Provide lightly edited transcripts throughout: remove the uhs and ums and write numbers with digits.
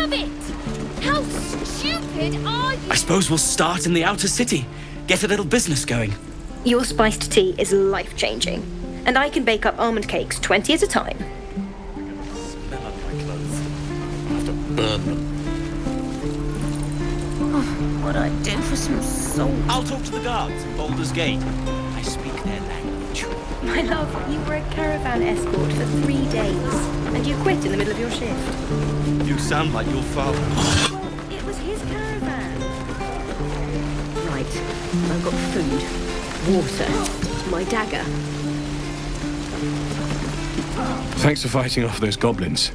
have it! How stupid are you? I suppose we'll start in the outer city. Get a little business going. Your spiced tea is life-changing, and I can bake up almond cakes 20 at a time. Smell of my clothes. I'll have to burn them. What'd I do for some salt? I'll talk to the guards at Baldur's Gate. I speak their language. My love, you were a caravan escort for 3 days, and you quit in the middle of your shift. You sound like your father. Well, it was his caravan. Right, I've got food, water, my dagger. Thanks for fighting off those goblins.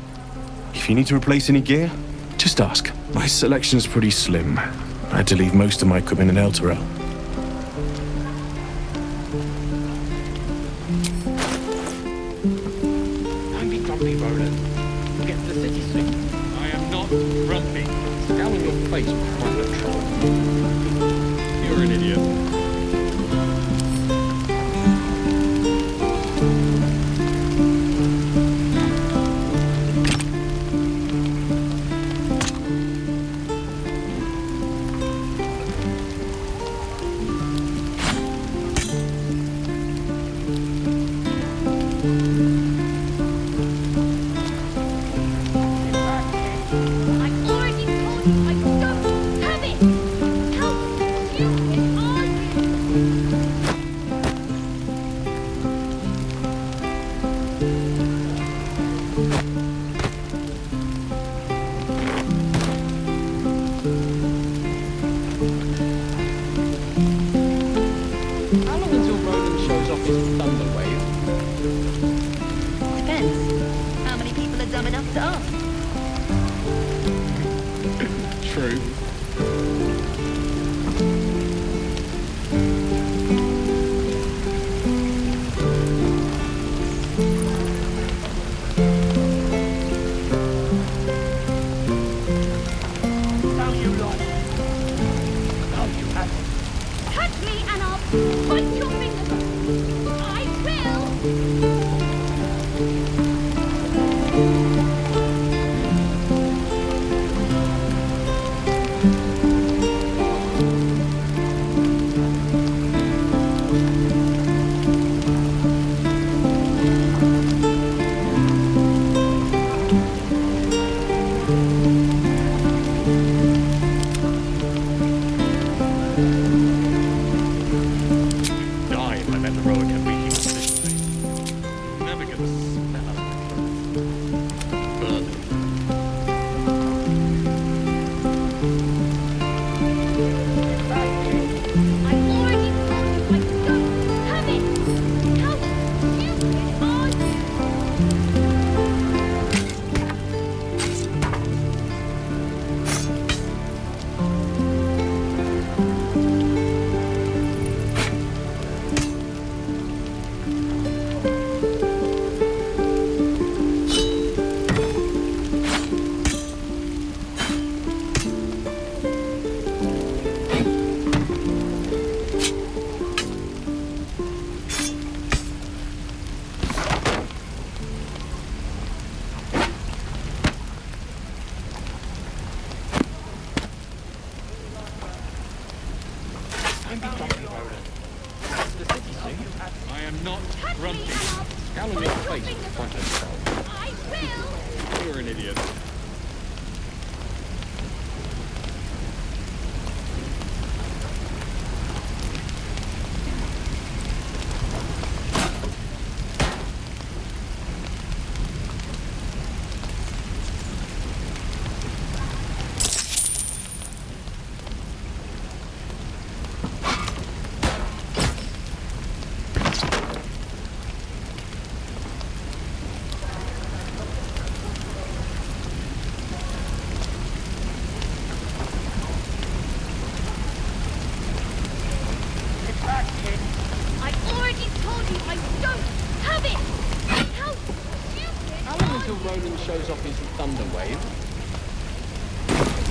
If you need to replace any gear, just ask. My selection's pretty slim. I had to leave most of my equipment in Elturel. Don't be grumpy, Roland. We'll get to the city soon. I am not grumpy. Scowl on your face with one of troll. You're an idiot.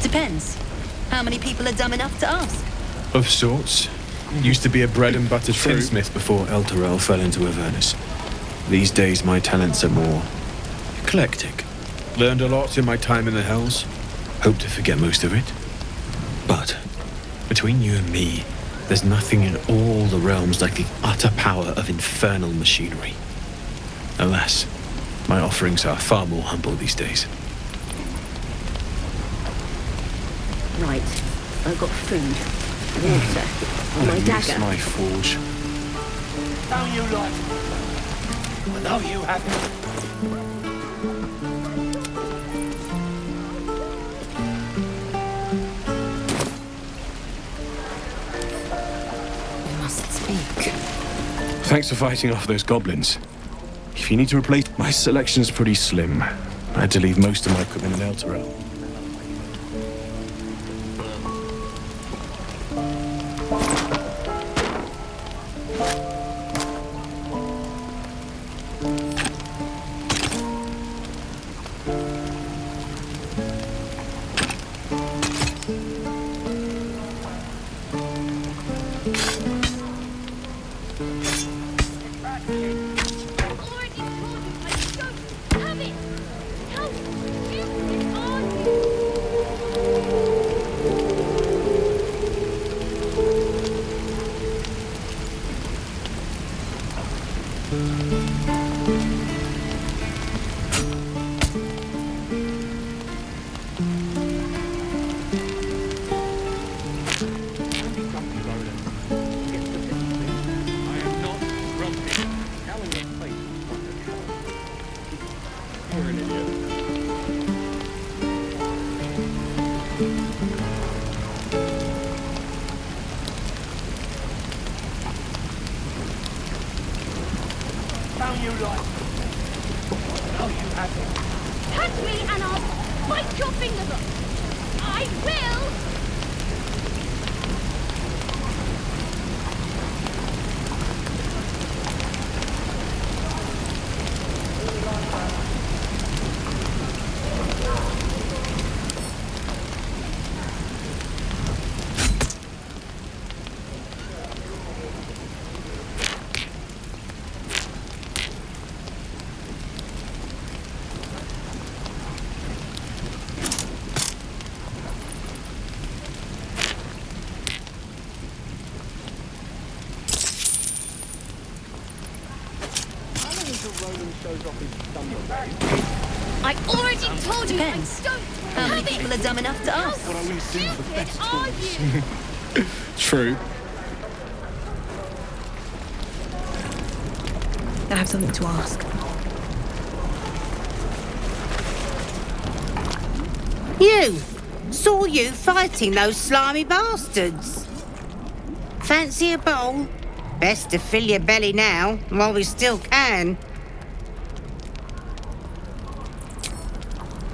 Depends. How many people are dumb enough to ask? Of sorts. Used to be a bread and butter tinsmith before Elturel fell into Avernus. These days my talents are more eclectic. Learned a lot in my time in the Hells. Hope to forget most of it. But between you and me, there's nothing in all the realms like the utter power of infernal machinery. Alas, my offerings are far more humble these days. Right. I've got food, water, my I miss dagger. my forge. Now you like. Now you have it. We must speak. Thanks for fighting off those goblins. If you need to replace... My selection's pretty slim. I had to leave most of my equipment in Elturel. Already told you I don't have it. How stupid are you? Grumpy, Roland. Get to the city soon. I am not grumpy. Scowl on your face like a troll. You're an idiot. Now you like. Now you have it. Touch me and I'll bite your fingers off. I will. How long until Roland shows off his thunder? I already told you Depends. I don't How have many it. people are dumb enough to ask? How stupid are you? True. I have something to ask. You! Saw you fighting those slimy bastards. Fancy a bowl? Best to fill your belly now, while we still can.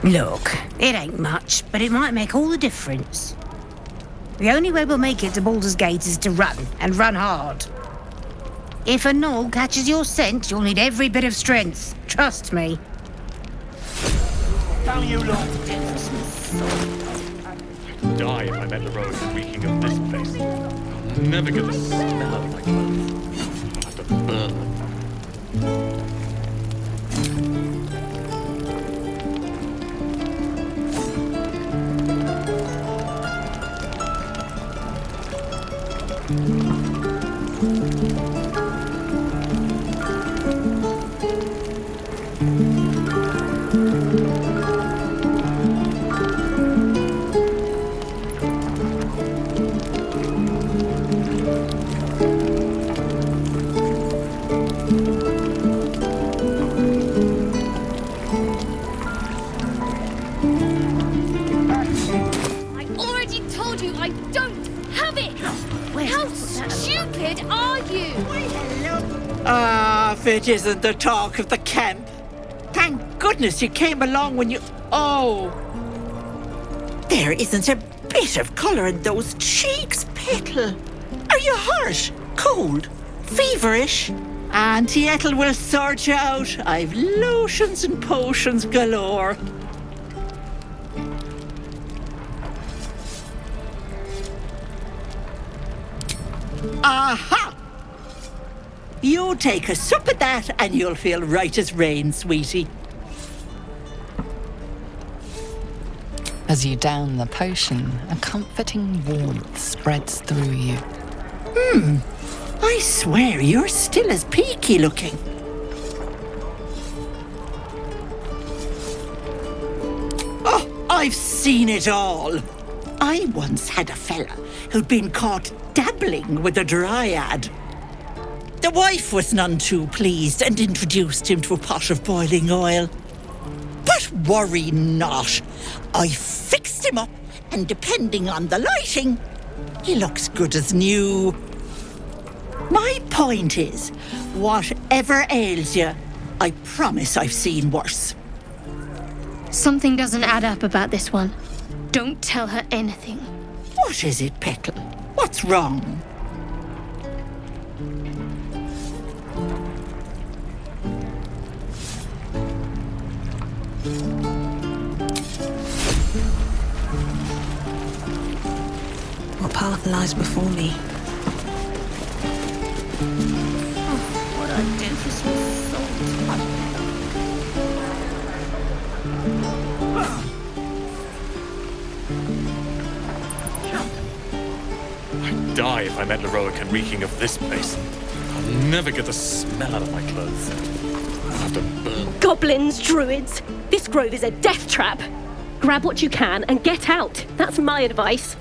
Look, it ain't much, but it might make all the difference. The only way we'll make it to Baldur's Gate is to run, and run hard. If a gnoll catches your scent, you'll need every bit of strength. Trust me. Now you like. Die if I met the road reeking of this place. I'll never get the smell of my clothes. I'll have to burn them. I already told you I don't have it. How stupid are you? Ah, if it isn't the talk of the camp. Thank goodness you came along when you... Oh! There isn't a bit of colour in those cheeks, Petal. Are you hurt? Cold? Feverish? Auntie Ethel will sort you out. I've lotions and potions galore. Aha! You take a sup of that and you'll feel right as rain, sweetie. As you down the potion, a comforting warmth spreads through you. I swear you're still as peaky looking. Oh, I've seen it all. I once had a fella who'd been caught dabbling with a dryad. The wife was none too pleased and introduced him to a pot of boiling oil. But worry not. I fixed him up, and depending on the lighting, he looks good as new. My point is, whatever ails you, I promise I've seen worse. Something doesn't add up about this one. Don't tell her anything. What is it, Petal? What's wrong? What path lies before me? What I do for some salt. I'd die if I met Lae'zel and reeking of this place. I'll never get the smell out of my clothes. I'll have to burn. Goblins, druids, this grove is a death trap. Grab what you can and get out. That's my advice.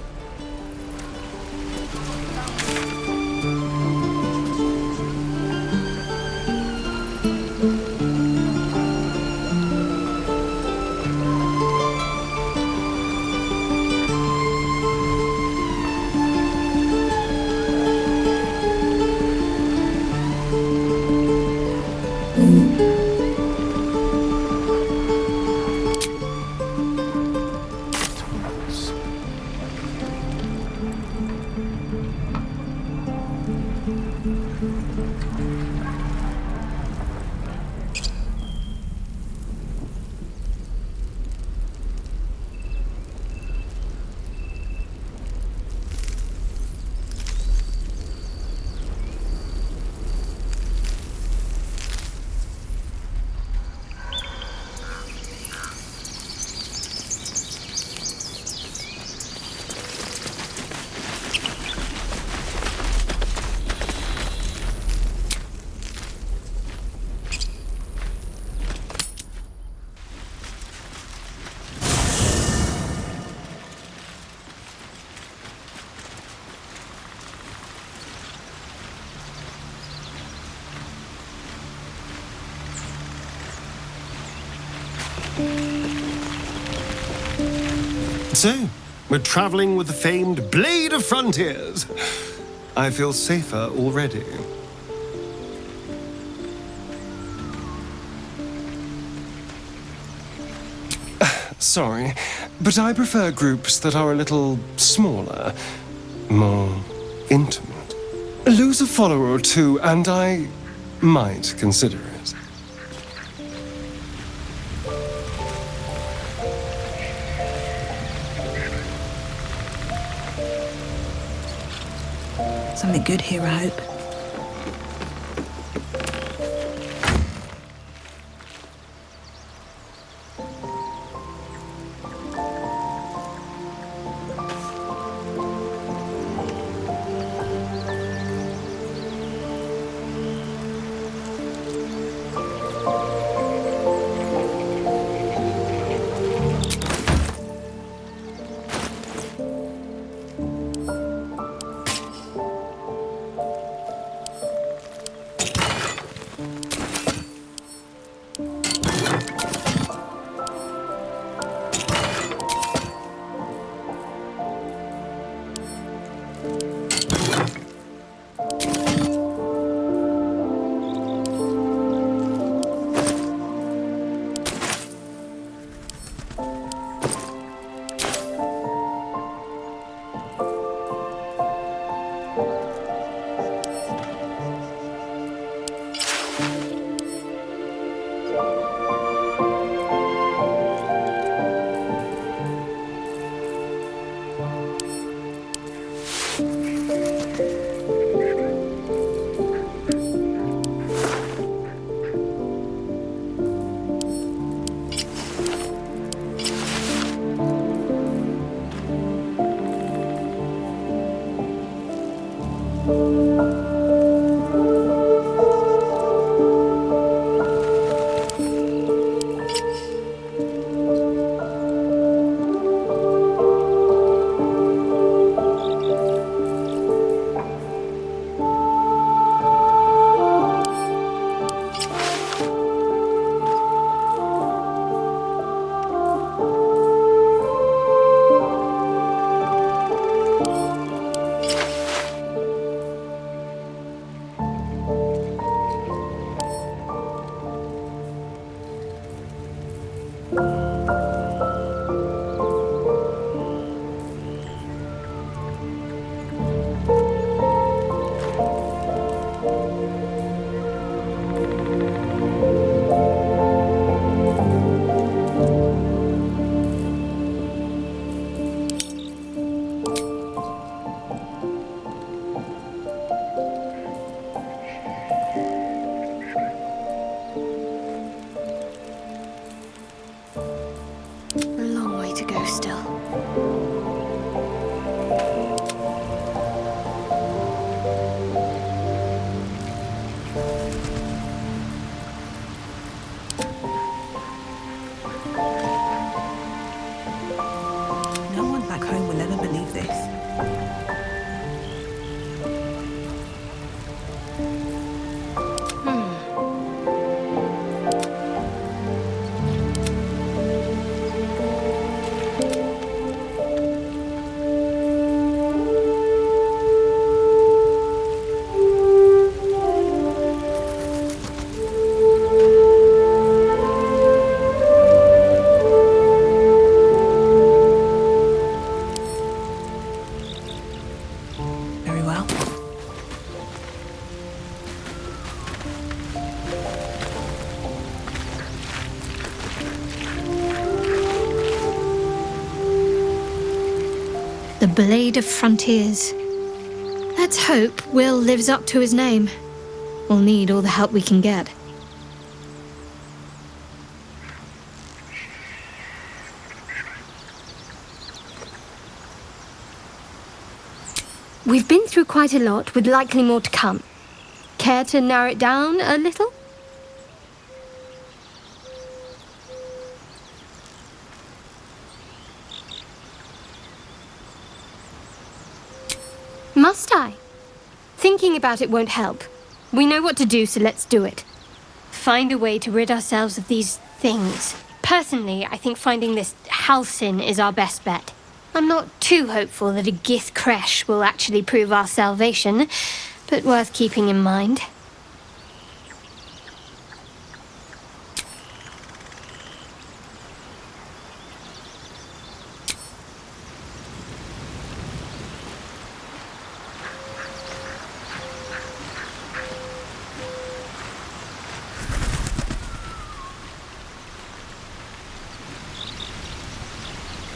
So, we're traveling with the famed Blade of Frontiers. I feel safer already. Sorry, but I prefer groups that are a little smaller, more intimate. Lose a follower or two, and I might consider it. Something good here, I hope. go still. No one back home will ever believe this. Very well. The Blade of Frontiers. Let's hope Will lives up to his name. We'll need all the help we can get. We've been through quite a lot, with likely more to come. Care to narrow it down a little? Must I? Thinking about it won't help. We know what to do, so let's do it. Find a way to rid ourselves of these things. Personally, I think finding this Halcyon is our best bet. I'm not too hopeful that a Gith Kresh will actually prove our salvation, but worth keeping in mind.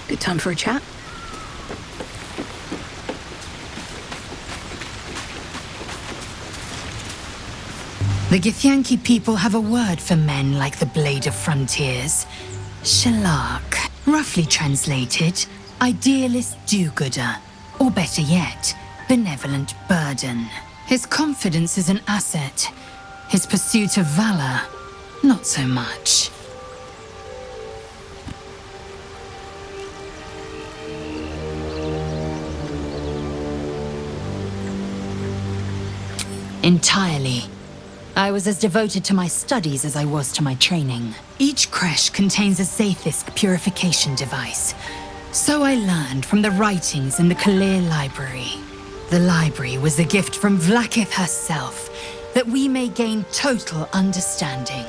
Good time for a chat. The Githyanki people have a word for men like the Blade of Frontiers. Shalak. Roughly translated, idealist do-gooder. Or better yet, benevolent burden. His confidence is an asset. His pursuit of valor, not so much. Entirely. I was as devoted to my studies as I was to my training. Each Kresh contains a Zaithisk purification device. So I learned from the writings in the Galore library. The library was a gift from Vlaakith herself, that we may gain total understanding.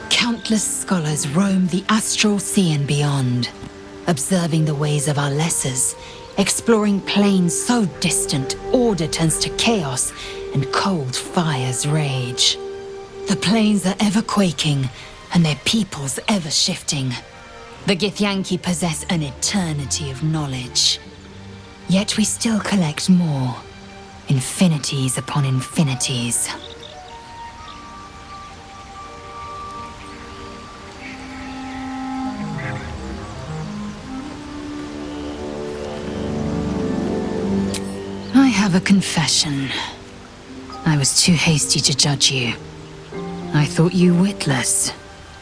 Countless scholars roam the astral sea and beyond, observing the ways of our lessers, exploring planes so distant order turns to chaos and cold fires rage. The planes are ever quaking, and their peoples ever shifting. The Githyanki possess an eternity of knowledge. Yet we still collect more, infinities upon infinities. I have a confession. I was too hasty to judge you. I thought you witless,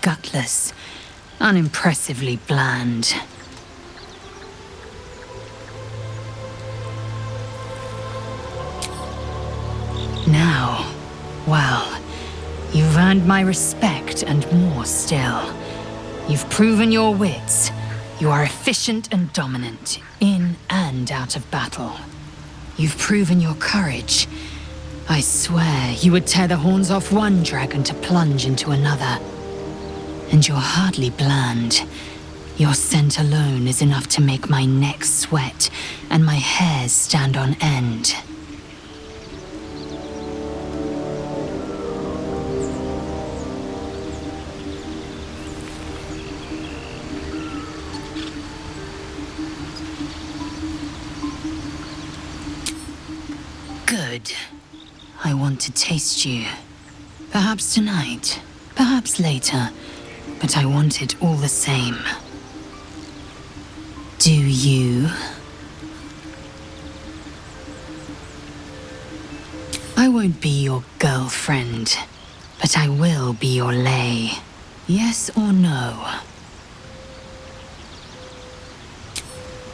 gutless, unimpressively bland. Now, well, you've earned my respect and more still. You've proven your wits. You are efficient and dominant, in and out of battle. You've proven your courage. I swear you would tear the horns off one dragon to plunge into another. And you're hardly bland. Your scent alone is enough to make my neck sweat and my hairs stand on end. Good. I want to taste you. Perhaps tonight, perhaps later, but I want it all the same. Do you? I won't be your girlfriend, but I will be your lay. Yes or no?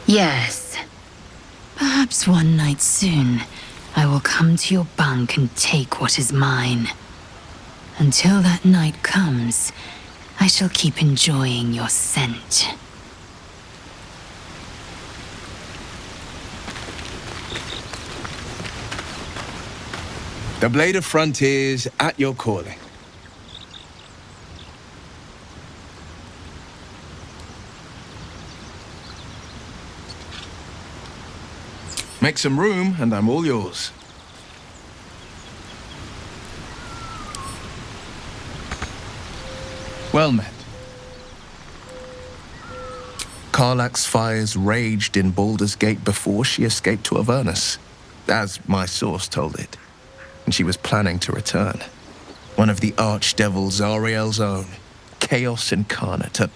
Yes. Perhaps one night soon, I will come to your bunk and take what is mine. Until that night comes, I shall keep enjoying your scent. The Blade of Frontiers at your calling. Make some room, and I'm all yours. Well met. Karlach's fires raged in Baldur's Gate before she escaped to Avernus, as my source told it, and she was planning to return. One of the archdevils Zariel's own, chaos incarnate, a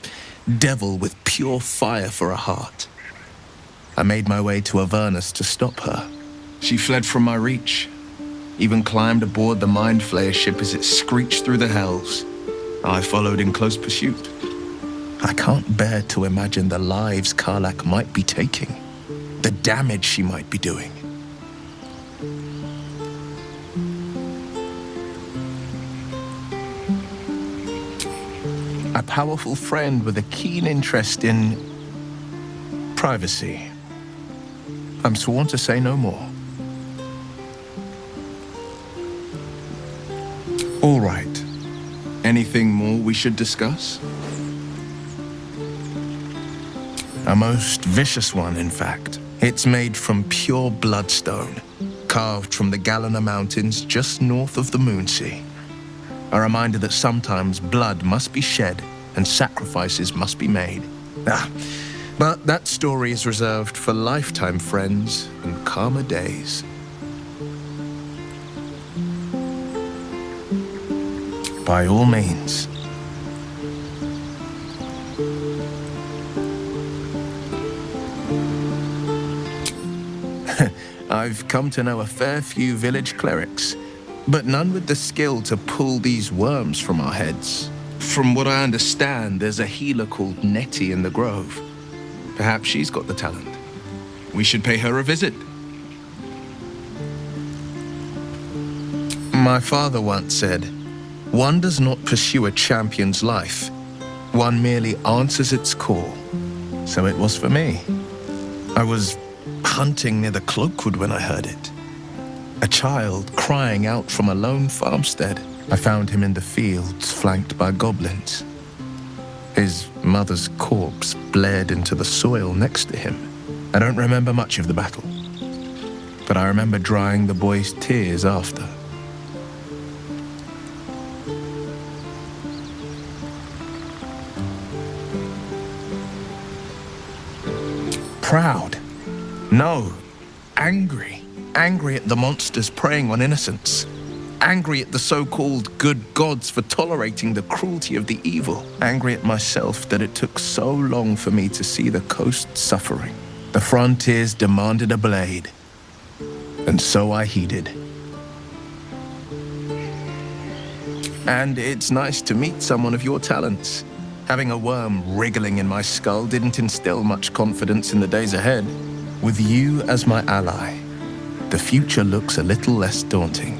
devil with pure fire for a heart. I made my way to Avernus to stop her. She fled from my reach, even climbed aboard the Mind Flayer ship as it screeched through the hells. I followed in close pursuit. I can't bear to imagine the lives Karlach might be taking, the damage she might be doing. A powerful friend with a keen interest in privacy. I'm sworn to say no more. All right. Anything more we should discuss? A most vicious one, in fact. It's made from pure bloodstone, carved from the Galore Mountains just north of the Moonsea. A reminder that sometimes blood must be shed and sacrifices must be made. But that story is reserved for lifetime friends and calmer days. By all means. I've come to know a fair few village clerics, but none with the skill to pull these worms from our heads. From what I understand, there's a healer called Nettie in the Grove. Perhaps she's got the talent. We should pay her a visit. My father once said, "One does not pursue a champion's life. One merely answers its call." So it was for me. I was hunting near the Cloakwood when I heard it. A child crying out from a lone farmstead. I found him in the fields, flanked by goblins. His mother's corpse bled into the soil next to him. I don't remember much of the battle, but I remember drying the boy's tears after. Proud? No. Angry. Angry at the monsters preying on innocents. Angry at the so-called good gods for tolerating the cruelty of the evil. Angry at myself that it took so long for me to see the coast suffering. The frontiers demanded a blade, and so I heeded. And it's nice to meet someone of your talents. Having a worm wriggling in my skull didn't instill much confidence in the days ahead. With you as my ally, the future looks a little less daunting.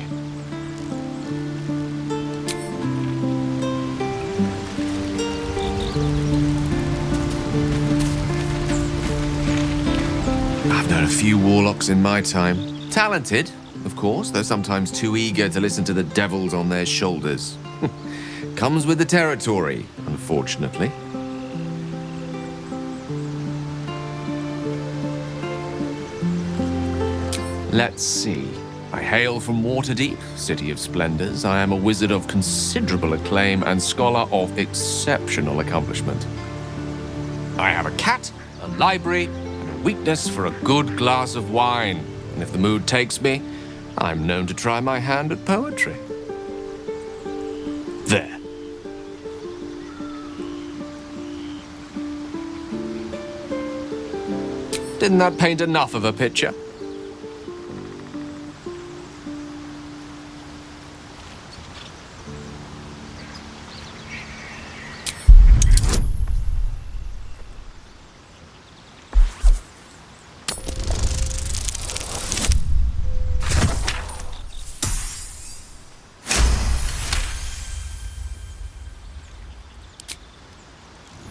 I've known a few warlocks in my time. Talented, of course, though sometimes too eager to listen to the devils on their shoulders. Comes with the territory, unfortunately. Let's see. I hail from Waterdeep, City of Splendors. I am a wizard of considerable acclaim and scholar of exceptional accomplishment. I have a cat, a library, and a weakness for a good glass of wine. And if the mood takes me, I'm known to try my hand at poetry. Didn't that paint enough of a picture?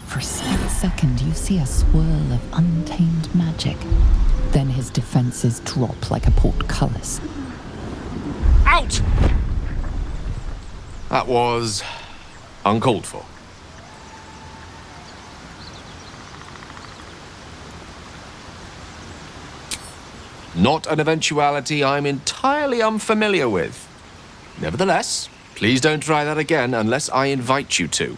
For a split second, you see a swirl of untamed magic. Then his defenses drop like a portcullis. Out! That was uncalled for. Not an eventuality I'm entirely unfamiliar with. Nevertheless, please don't try that again unless I invite you to.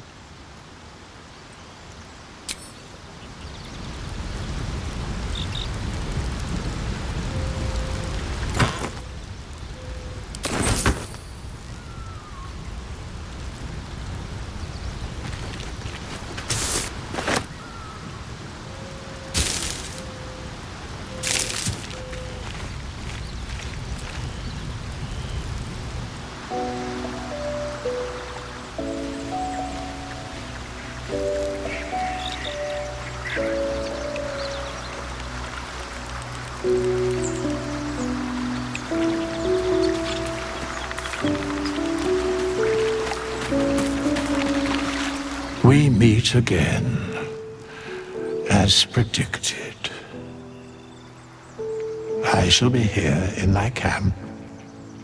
We meet again, as predicted. I shall be here in thy camp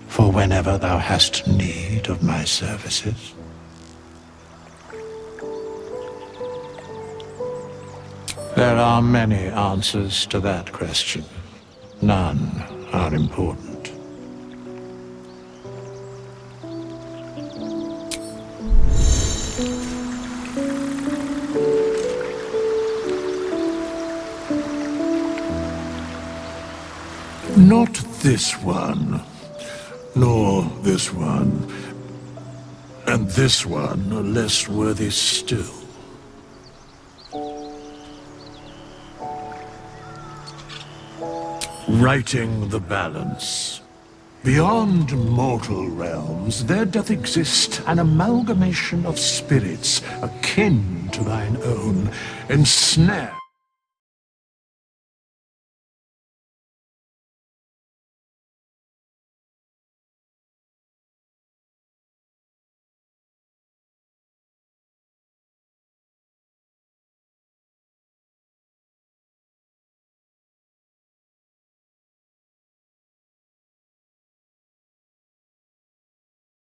for whenever thou hast need of my services. There are many answers to that question. None are important. Not this one, nor this one, and this one are less worthy still. Righting the balance. Beyond mortal realms, there doth exist an amalgamation of spirits akin to thine own, ensnared.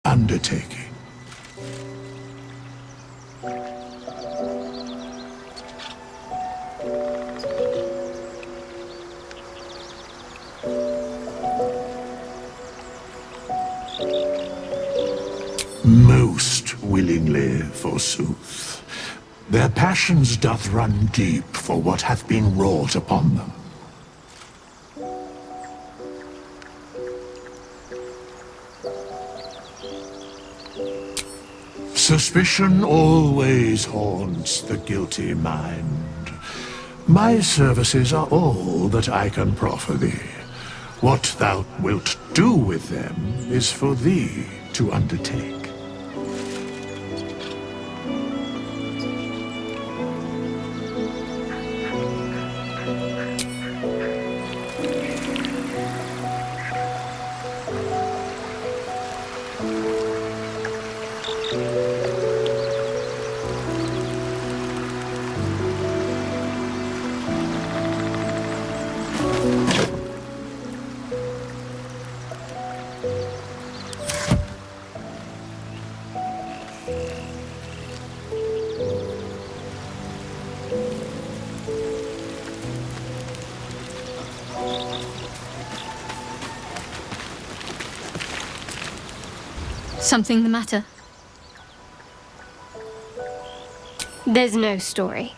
Undertaking. Most willingly, forsooth. Their passions doth run deep for what hath been wrought upon them. Suspicion always haunts the guilty mind. My services are all that I can proffer thee. What thou wilt do with them is for thee to undertake. Something the matter? There's no story.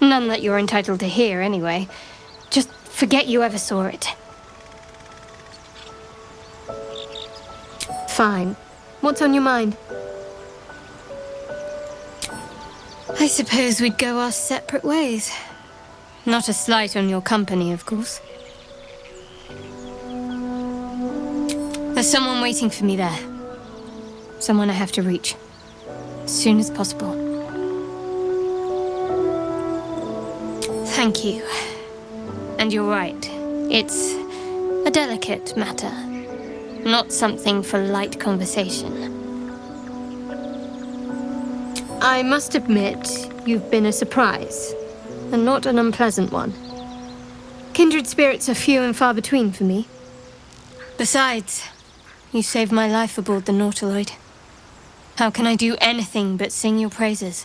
None that you're entitled to hear, anyway. Just forget you ever saw it. Fine. What's on your mind? I suppose we'd go our separate ways. Not a slight on your company, of course. There's someone waiting for me there. Someone I have to reach. As soon as possible. Thank you. And you're right. It's a delicate matter. Not something for light conversation. I must admit, you've been a surprise. And not an unpleasant one. Kindred spirits are few and far between for me. Besides, you saved my life aboard the Nautiloid. How can I do anything but sing your praises?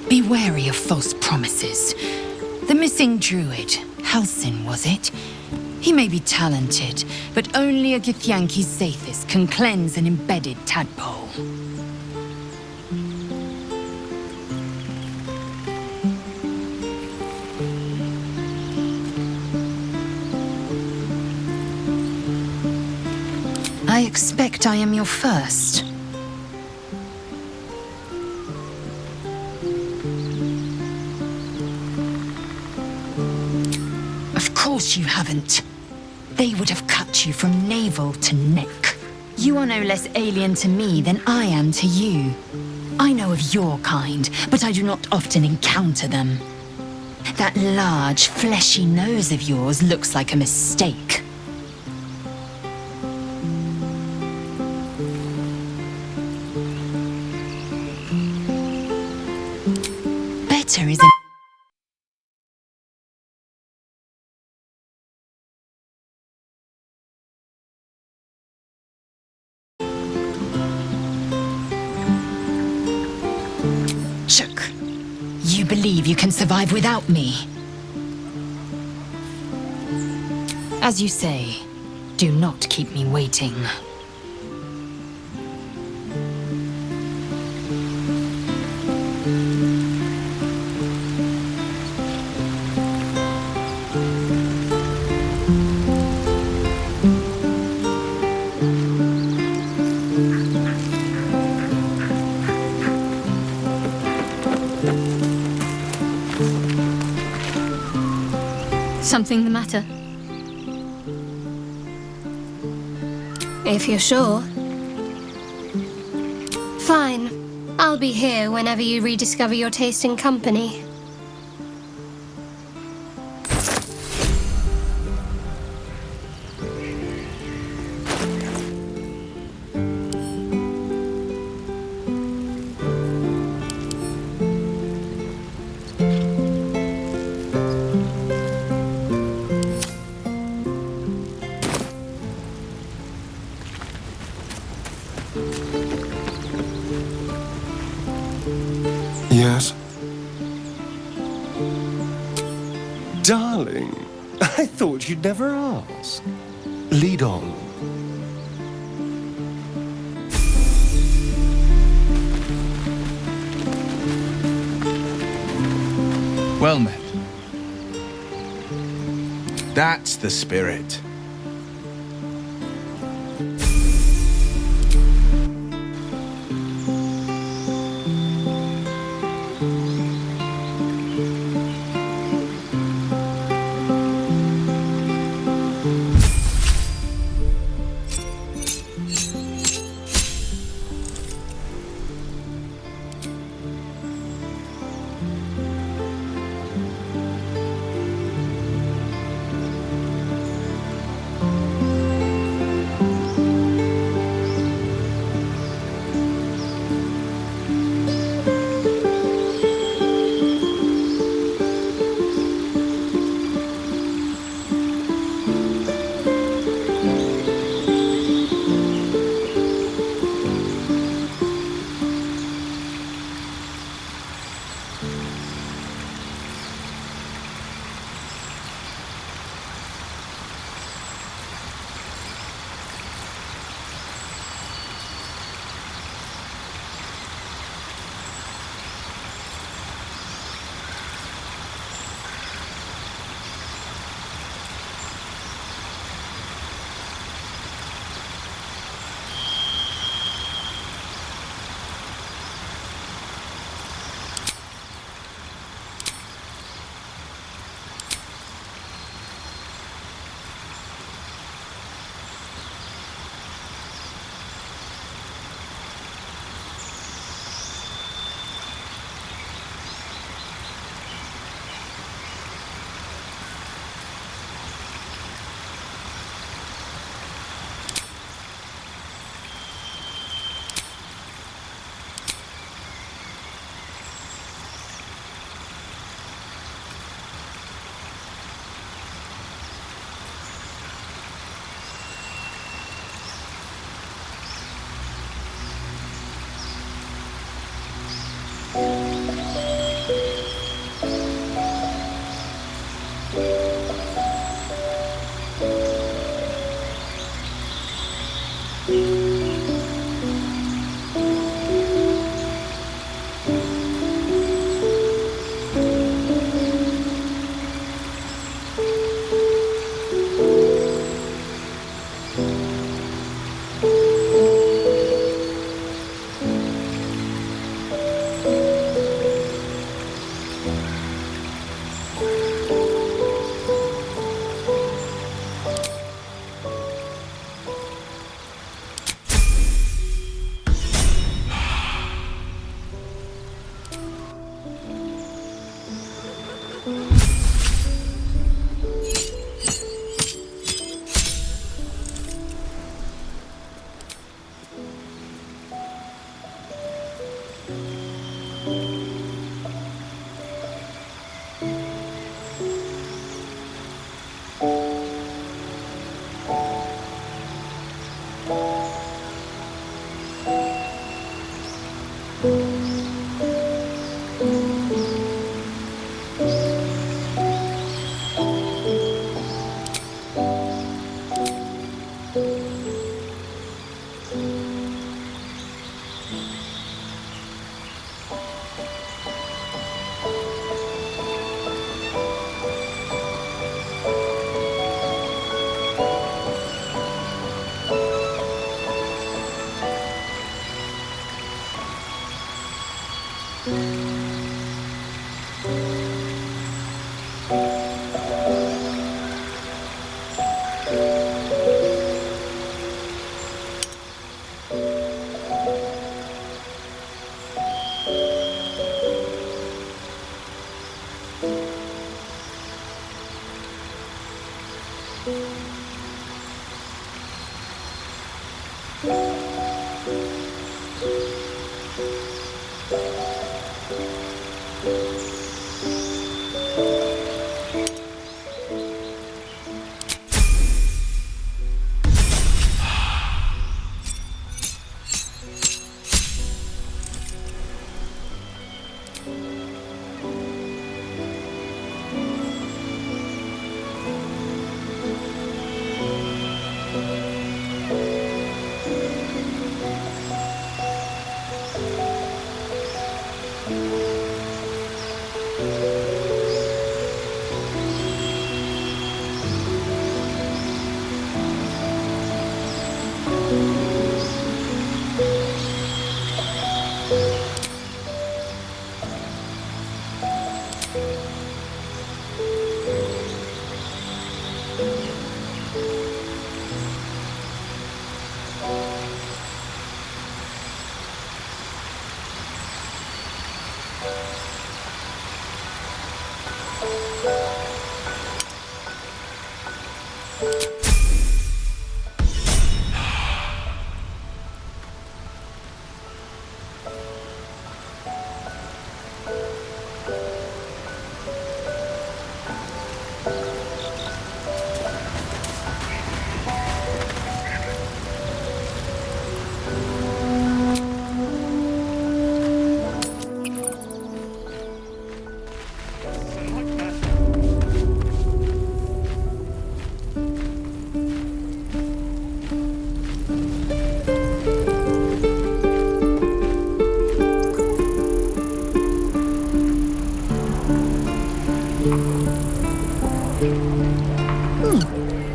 Be wary of false promises. The missing druid, Halsin, was it? He may be talented, but only a Githyanki Zathis can cleanse an embedded tadpole. I expect I am your first. Of course you haven't. They would have cut you from navel to neck. You are no less alien to me than I am to you. I know of your kind, but I do not often encounter them. That large, fleshy nose of yours looks like a mistake. Better is a Chuck, you believe you can survive without me? As you say, do not keep me waiting. Something the matter? If you're sure. Fine. I'll be here whenever you rediscover your taste in company. Yes? Darling, I thought you'd never ask. Lead on. Well met. That's the spirit.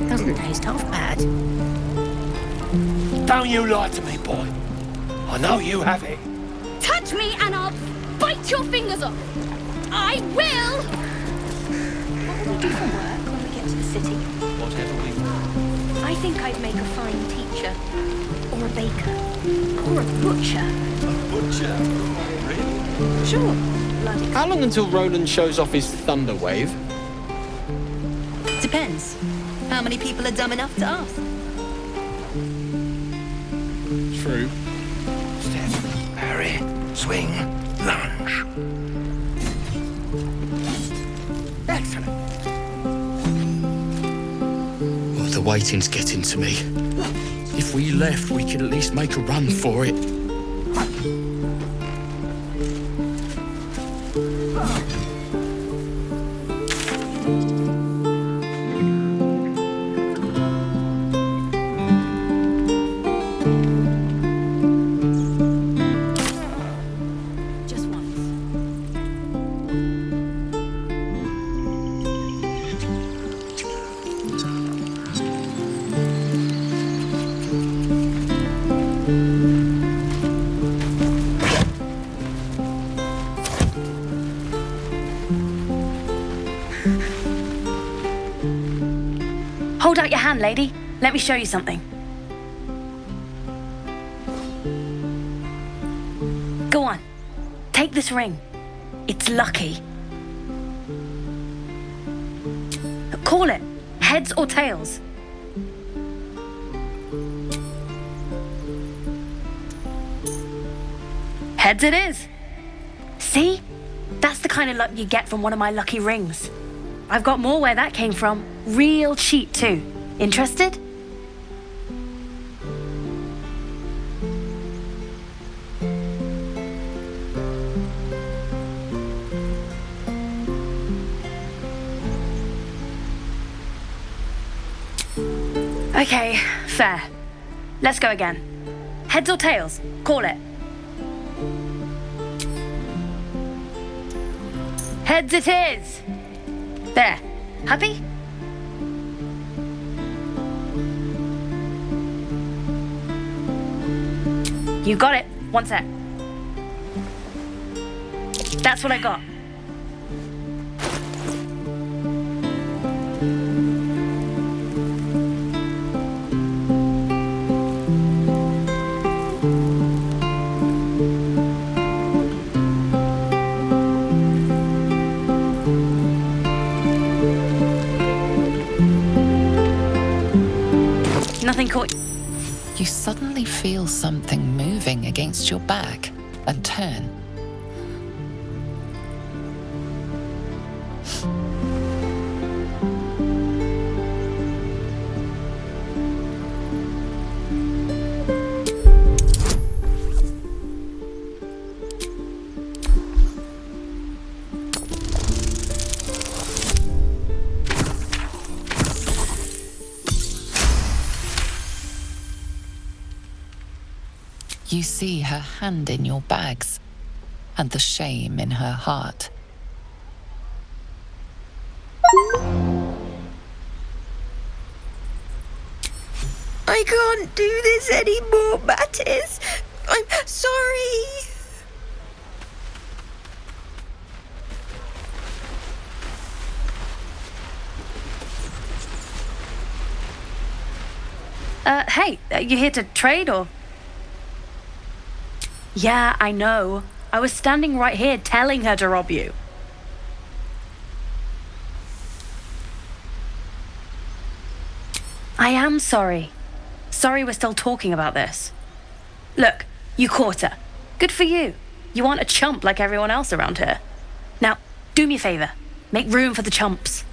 Doesn't taste half bad. Don't you lie to me, boy. I know you have it. Touch me and I'll bite your fingers off. I will! What will we do for work when we get to the city? Whatever we I think I'd make a fine teacher. Or a baker. Or a butcher. Butcher? Really? Sure. Bloody. How long until Roland shows off his thunder wave? Depends. How many people are dumb enough to ask? True. Step, parry, swing, lunge. Excellent. Oh, the waiting's getting to me. If we left, we could at least make a run for it. Hold out your hand, lady. Let me show you something. Go on. Take this ring. It's lucky. Call it. Heads or tails? Heads it is. See? That's the kind of luck you get from one of my lucky rings. I've got more where that came from. Real cheap too. Interested? Okay, fair. Let's go again. Heads or tails? Call it. Heads it is. There. Happy? You got it. One sec. That's what I got. Nothing caught. You suddenly feel something moving against your back and turn. You see her hand in your bags and the shame in her heart. I can't do this anymore, Mattis. I'm sorry. Hey, you here to trade or? Yeah, I know. I was standing right here telling her to rob you. I am sorry. Sorry we're still talking about this. Look, you caught her. Good for you. You aren't a chump like everyone else around here. Now, do me a favor. Make room for the chumps.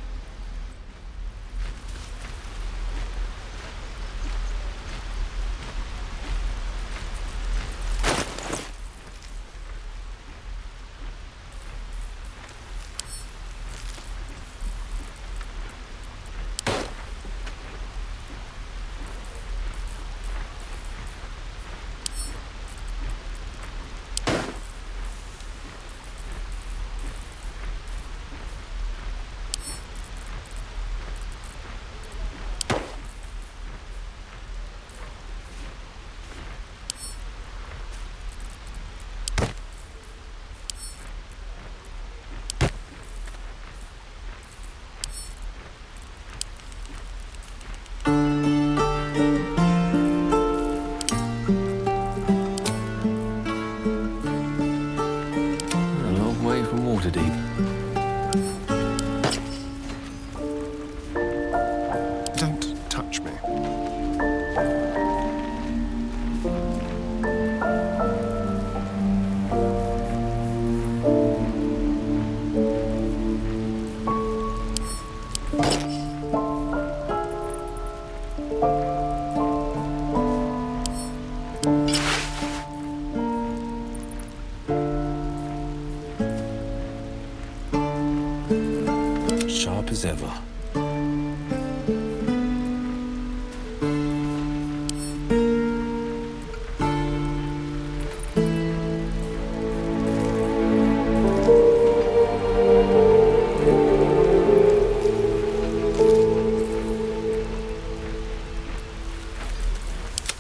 Sharp as ever.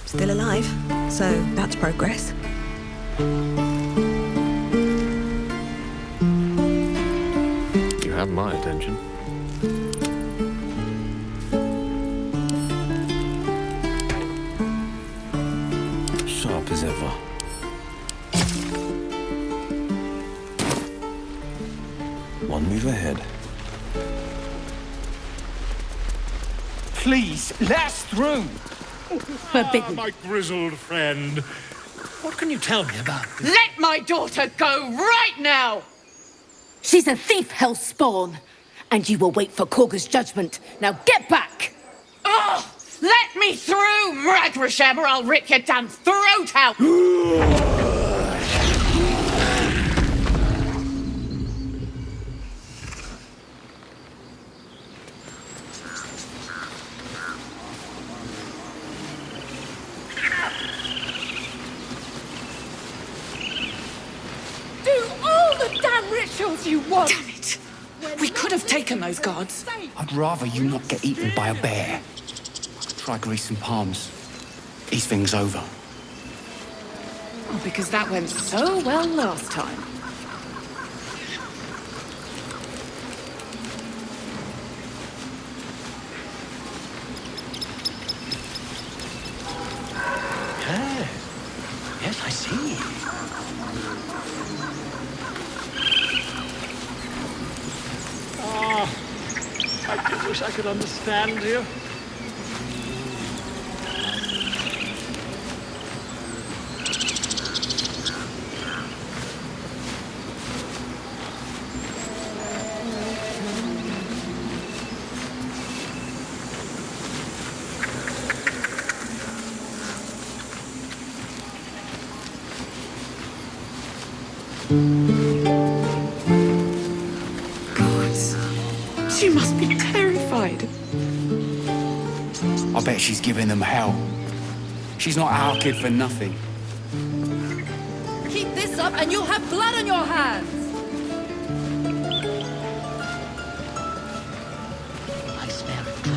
Still alive, so that's progress. You have my attention. Sharp as ever. One move ahead. Please, let us through. Forbidden. My grizzled friend. What can you tell me about this? Let my daughter go right now! She's a thief, hellspawn. And you will wait for Korga's judgment. Now get back! Oh, let me through, Mragrasham, or I'll rip your damn throat out! Do all the damn rituals you want! Damn it! We could have taken those guards. I'd rather you not get eaten by a bear. Try greasing palms. Ease things over. Oh, because that went so well last time. Yes, I see. I just wish I could understand you. God, she must be terrified. I bet she's giving them hell. She's not our kid for nothing. Keep this up and you'll have blood on your hands!